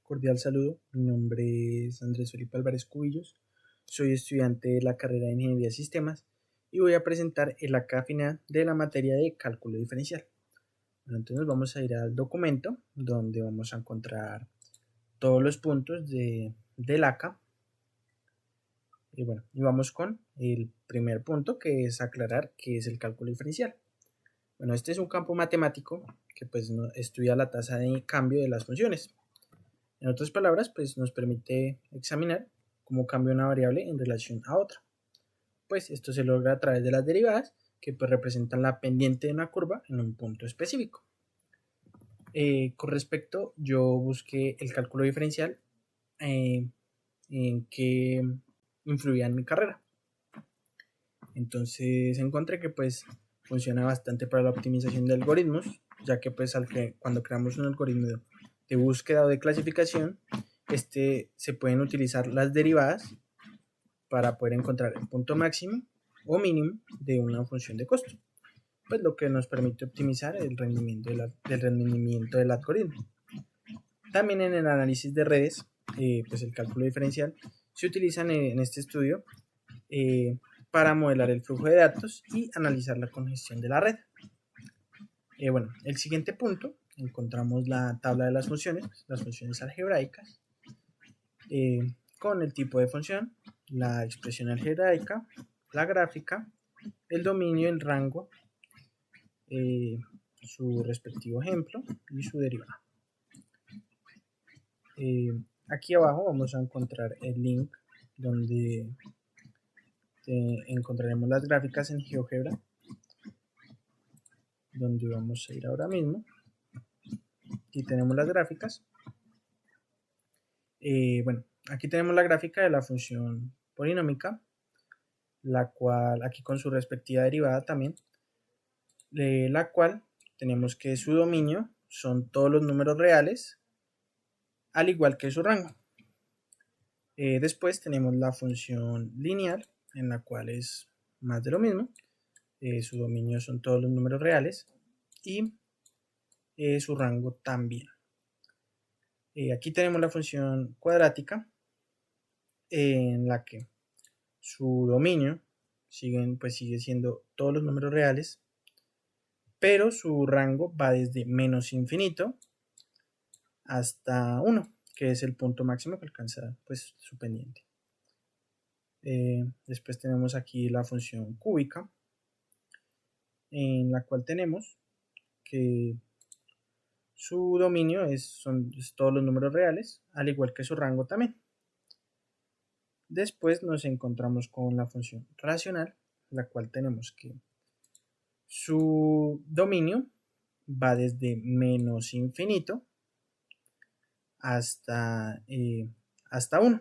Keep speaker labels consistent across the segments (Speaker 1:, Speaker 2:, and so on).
Speaker 1: Cordial saludo, mi nombre es Andrés Felipe Álvarez Cubillos, soy estudiante de la carrera de Ingeniería de Sistemas y voy a presentar el acá final de la materia de cálculo diferencial. Bueno, entonces vamos a ir al documento donde vamos a encontrar todos los puntos del acá. Y bueno, y vamos con el primer punto, que es aclarar qué es el cálculo diferencial. Bueno, este es un campo matemático que pues estudia la tasa de cambio de las funciones. En otras palabras, pues nos permite examinar cómo cambia una variable en relación a otra. Pues esto se logra a través de las derivadas, que pues representan la pendiente de una curva en un punto específico. Con respecto, yo busqué el cálculo diferencial en que influía en mi carrera. Entonces encontré que pues funciona bastante para la optimización de algoritmos, ya que pues cuando creamos un algoritmo de búsqueda o de clasificación, se pueden utilizar las derivadas para poder encontrar el punto máximo o mínimo de una función de costo, pues lo que nos permite optimizar el rendimiento del algoritmo. También en el análisis de redes, pues el cálculo diferencial se utiliza en este estudio para modelar el flujo de datos y analizar la congestión de la red. Bueno, el siguiente punto, encontramos la tabla de las funciones algebraicas, con el tipo de función, la expresión algebraica, la gráfica, el dominio, el rango, su respectivo ejemplo y su derivada. Aquí abajo vamos a encontrar el link donde encontraremos las gráficas en GeoGebra, donde vamos a ir ahora mismo. Aquí tenemos las gráficas. Bueno, aquí tenemos la gráfica de la función polinómica, la cual aquí con su respectiva derivada también, la cual tenemos que su dominio son todos los números reales, al igual que su rango. Después tenemos la función lineal, en la cual es más de lo mismo. Su dominio son todos los números reales y su rango también. Aquí tenemos la función cuadrática, en la que su dominio sigue siendo todos los números reales, pero su rango va desde menos infinito hasta 1, que es el punto máximo que alcanza pues su pendiente. Después tenemos aquí la función cúbica, en la cual tenemos que su dominio son todos los números reales, al igual que su rango también. Después nos encontramos con la función racional, la cual tenemos que su dominio va desde menos infinito hasta 1.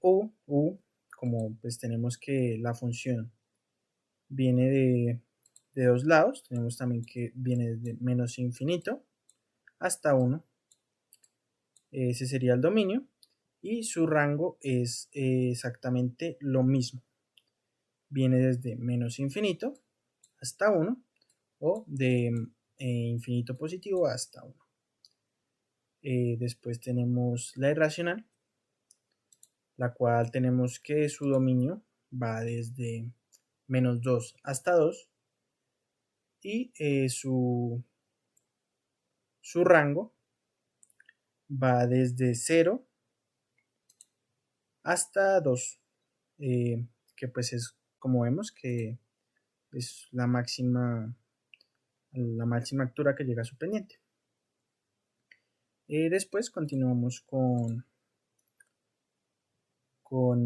Speaker 1: Como pues tenemos que la función viene de dos lados, tenemos también que viene desde menos infinito hasta 1. Ese sería el dominio. Y su rango es exactamente lo mismo. Viene desde menos infinito hasta 1 o de infinito positivo hasta 1. Después tenemos la irracional, la cual tenemos que su dominio va desde menos 2 hasta 2 y su rango va desde 0 hasta 2, que pues es como vemos que es la máxima altura que llega a su pendiente. Después continuamos con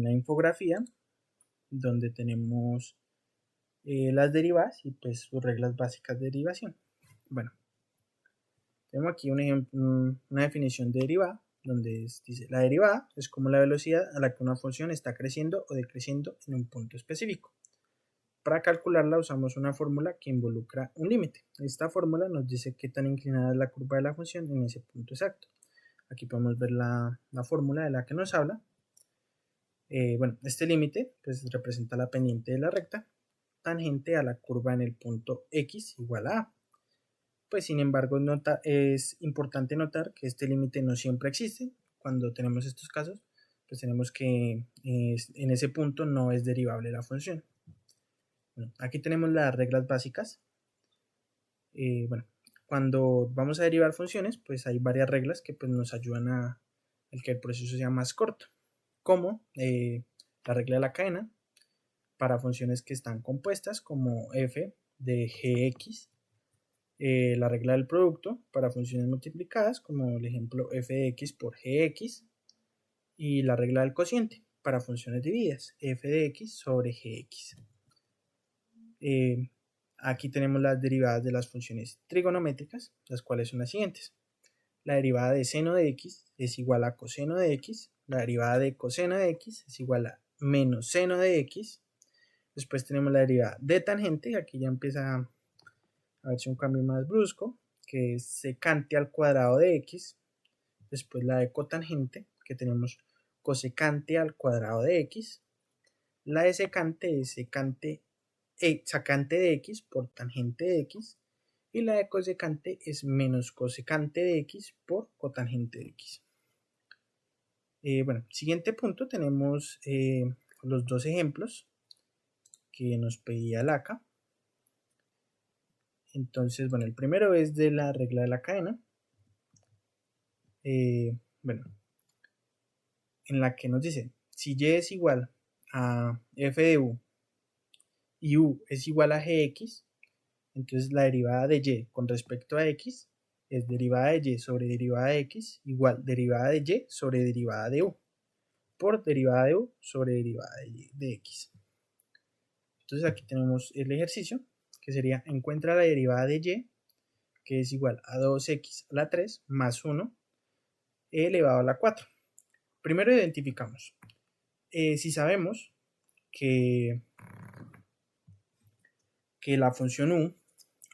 Speaker 1: la infografía, donde tenemos las derivadas y pues sus reglas básicas de derivación. Bueno, tenemos aquí un ejemplo, una definición de derivada, donde dice: la derivada es como la velocidad a la que una función está creciendo o decreciendo en un punto específico. Para calcularla usamos una fórmula que involucra un límite. Esta fórmula nos dice qué tan inclinada es la curva de la función en ese punto exacto. Aquí podemos ver la fórmula de la que nos habla. Bueno, este límite pues representa la pendiente de la recta tangente a la curva en el punto x igual a a. Pues sin embargo es importante notar que este límite no siempre existe. Cuando tenemos estos casos, pues tenemos que en ese punto no es derivable la función. Bueno, aquí tenemos las reglas básicas. Bueno, cuando vamos a derivar funciones, pues hay varias reglas que pues, nos ayudan a que el proceso sea más corto, como la regla de la cadena para funciones que están compuestas, como f de gx, la regla del producto para funciones multiplicadas, como el ejemplo f de x por gx, y la regla del cociente para funciones divididas, f de x sobre gx. Aquí tenemos las derivadas de las funciones trigonométricas, las cuales son las siguientes. La derivada de seno de x es igual a coseno de x, la derivada de coseno de x es igual a menos seno de x. Después tenemos la derivada de tangente, aquí ya empieza a verse un cambio más brusco, que es secante al cuadrado de x. Después la de cotangente, que tenemos cosecante al cuadrado de x. La de secante es sacante de x por tangente de x. Y la de cosecante es menos cosecante de x por cotangente de x. Bueno, siguiente punto tenemos los dos ejemplos que nos pedía el ACA. Entonces, bueno, el primero es de la regla de la cadena. Bueno, en la que nos dice, si y es igual a f de u y u es igual a gx, entonces la derivada de y con respecto a x es derivada de y sobre derivada de x igual derivada de y sobre derivada de u por derivada de u sobre derivada de x. Entonces aquí tenemos el ejercicio, que sería encuentra la derivada de y, que es igual a 2x a la 3 más 1 elevado a la 4. Primero identificamos. Si sabemos que la función u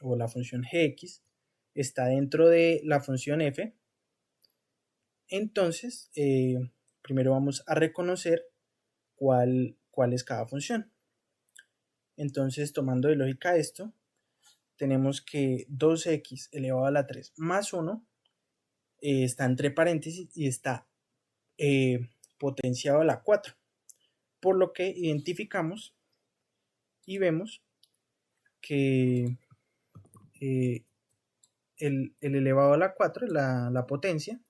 Speaker 1: o la función gx está dentro de la función f, entonces primero vamos a reconocer cuál es cada función. Entonces, tomando de lógica esto, tenemos que 2x elevado a la 3 más 1 está entre paréntesis y está potenciado a la 4, por lo que identificamos y vemos que el elevado a la 4, la potencia,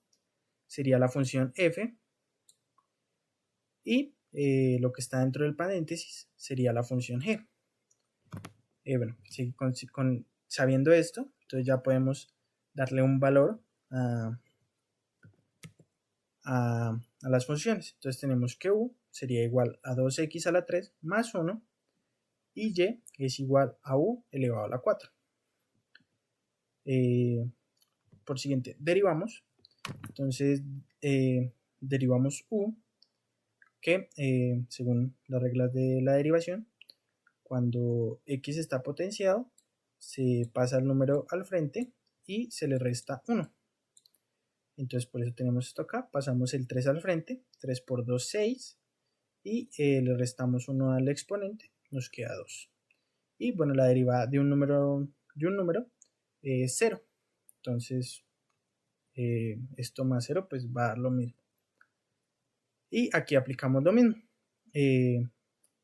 Speaker 1: sería la función f, y lo que está dentro del paréntesis sería la función g. Bueno, sabiendo esto, entonces ya podemos darle un valor a las funciones. Entonces tenemos que u sería igual a 2x a la 3 más 1 y y es igual a u elevado a la 4. Por siguiente, derivamos. Entonces derivamos u, que según las reglas de la derivación, cuando x está potenciado, se pasa el número al frente y se le resta 1. Entonces por eso tenemos esto acá, pasamos el 3 al frente, 3 por 2, 6, y le restamos 1 al exponente, nos queda 2. Y bueno, la derivada de un número es 0. Entonces esto más 0 pues va a dar lo mismo. Y aquí aplicamos lo mismo.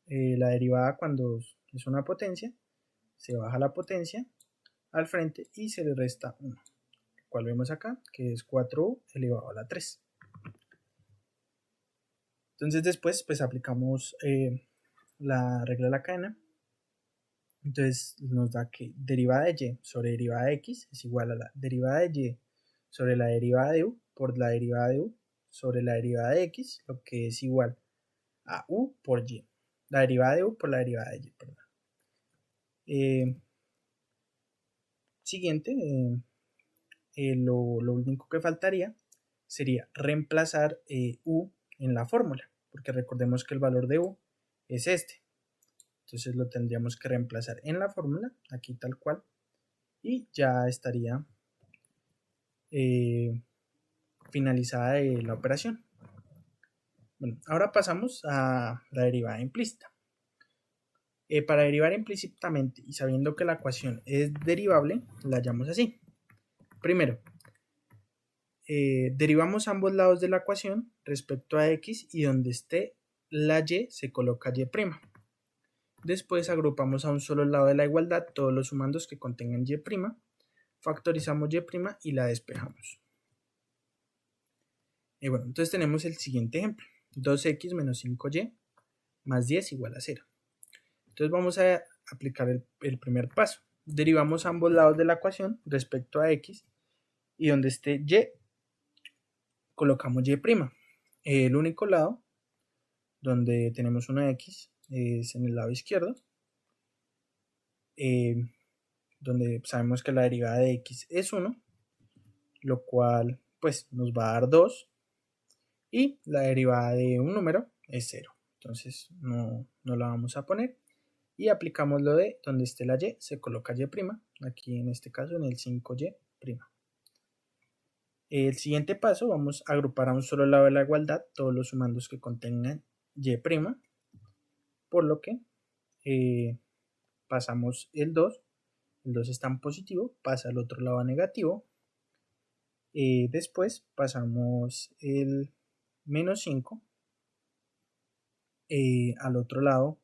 Speaker 1: La derivada cuando es una potencia, se baja la potencia al frente y se le resta 1. Cual vemos acá, que es 4u elevado a la 3. Entonces después pues aplicamos la regla de la cadena. Entonces nos da que derivada de y sobre derivada de x es igual a la derivada de y sobre la derivada de u por la derivada de u sobre la derivada de x, lo que es igual a u por y. La derivada de u por la derivada de y, perdón. Siguiente, lo único que faltaría sería reemplazar u en la fórmula, porque recordemos que el valor de u es este. Entonces lo tendríamos que reemplazar en la fórmula, aquí tal cual, y ya estaría finalizada la operación. Bueno, ahora pasamos a la derivada implícita. Para derivar implícitamente y sabiendo que la ecuación es derivable, la llamamos así. Primero, derivamos ambos lados de la ecuación respecto a x y donde esté la y se coloca y'. Después agrupamos a un solo lado de la igualdad todos los sumandos que contengan y', factorizamos y' y la despejamos. Y bueno, entonces tenemos el siguiente ejemplo: 2x menos 5y más 10 igual a 0. Entonces vamos a aplicar el primer paso. Derivamos ambos lados de la ecuación respecto a x y donde esté y colocamos y'. El único lado donde tenemos una x es en el lado izquierdo, donde sabemos que la derivada de x es 1, lo cual pues nos va a dar 2, y la derivada de un número es 0. Entonces no la vamos a poner y aplicamos lo de donde esté la y se coloca y', aquí en este caso en el 5y'. El siguiente paso, vamos a agrupar a un solo lado de la igualdad todos los sumandos que contengan y', por lo que pasamos el 2 está en positivo, pasa al otro lado a negativo, después pasamos el menos 5 al otro lado,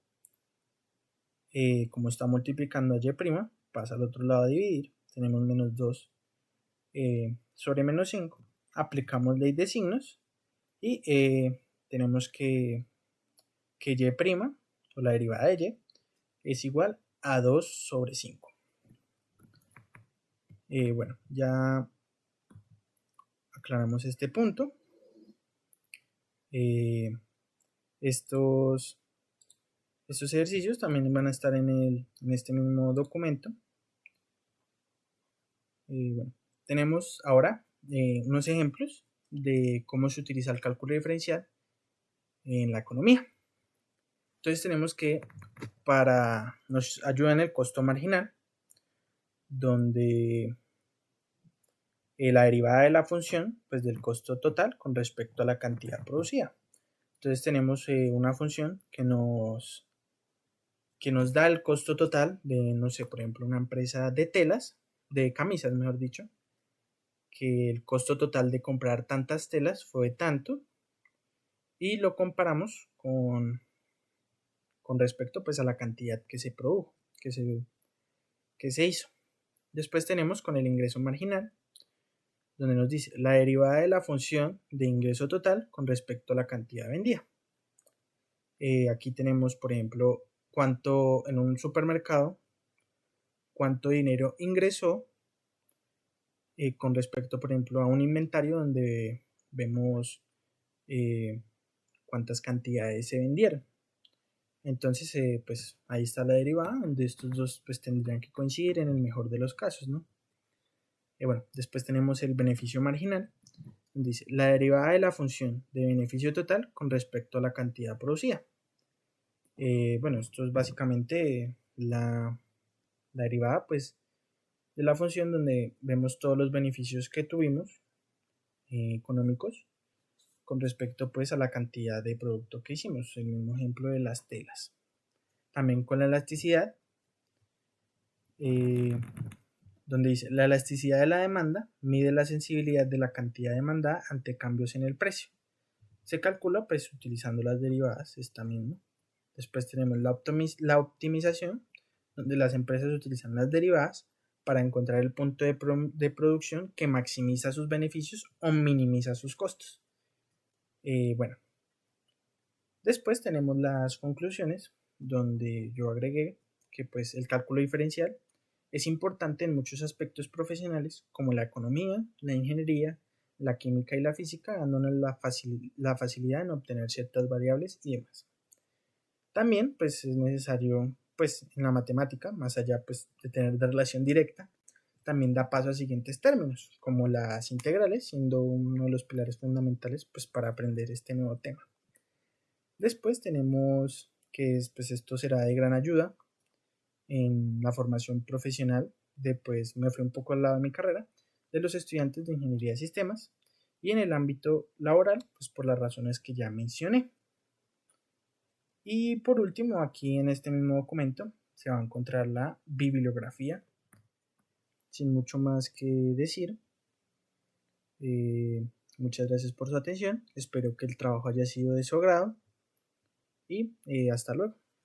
Speaker 1: como está multiplicando a y', pasa al otro lado a dividir, tenemos menos 2 sobre menos 5, aplicamos ley de signos y tenemos que y', o la derivada de y, es igual a 2 sobre 5. Bueno, ya aclaramos este punto. Estos ejercicios también van a estar en este mismo documento. Bueno, tenemos ahora unos ejemplos de cómo se utiliza el cálculo diferencial en la economía. Entonces tenemos que nos ayuda en el costo marginal, donde la derivada de la función pues del costo total con respecto a la cantidad producida. Entonces tenemos una función que nos da el costo total de, no sé, por ejemplo, una empresa de telas, de camisas, mejor dicho, que el costo total de comprar tantas telas fue tanto, y lo comparamos con respecto pues a la cantidad que se produjo, que se hizo. Después tenemos con el ingreso marginal, donde nos dice la derivada de la función de ingreso total con respecto a la cantidad vendida. Aquí tenemos, por ejemplo, cuánto en un supermercado, cuánto dinero ingresó con respecto, por ejemplo, a un inventario donde vemos cuántas cantidades se vendieron. Entonces, pues ahí está la derivada, donde estos dos pues tendrían que coincidir en el mejor de los casos, ¿no? Bueno, después tenemos el beneficio marginal, donde dice la derivada de la función de beneficio total con respecto a la cantidad producida. Bueno, esto es básicamente la derivada pues de la función donde vemos todos los beneficios que tuvimos económicos con respecto pues a la cantidad de producto que hicimos, el mismo ejemplo de las telas. También con la elasticidad, donde dice la elasticidad de la demanda mide la sensibilidad de la cantidad demandada ante cambios en el precio. Se calcula pues utilizando las derivadas, esta misma. Después tenemos la optimización, donde las empresas utilizan las derivadas para encontrar el punto de producción que maximiza sus beneficios o minimiza sus costos. Bueno, después tenemos las conclusiones, donde yo agregué que pues el cálculo diferencial es importante en muchos aspectos profesionales como la economía, la ingeniería, la química y la física, dándonos la facilidad en obtener ciertas variables y demás. También pues es necesario pues en la matemática, más allá pues de tener de relación directa, también da paso a siguientes términos, como las integrales, siendo uno de los pilares fundamentales pues para aprender este nuevo tema. Después tenemos que pues esto será de gran ayuda en la formación profesional pues me fui un poco al lado de mi carrera, de los estudiantes de ingeniería de sistemas, y en el ámbito laboral pues por las razones que ya mencioné. Y por último, aquí en este mismo documento se va a encontrar la bibliografía. Sin mucho más que decir, Muchas gracias por su atención, espero que el trabajo haya sido de su agrado y hasta luego.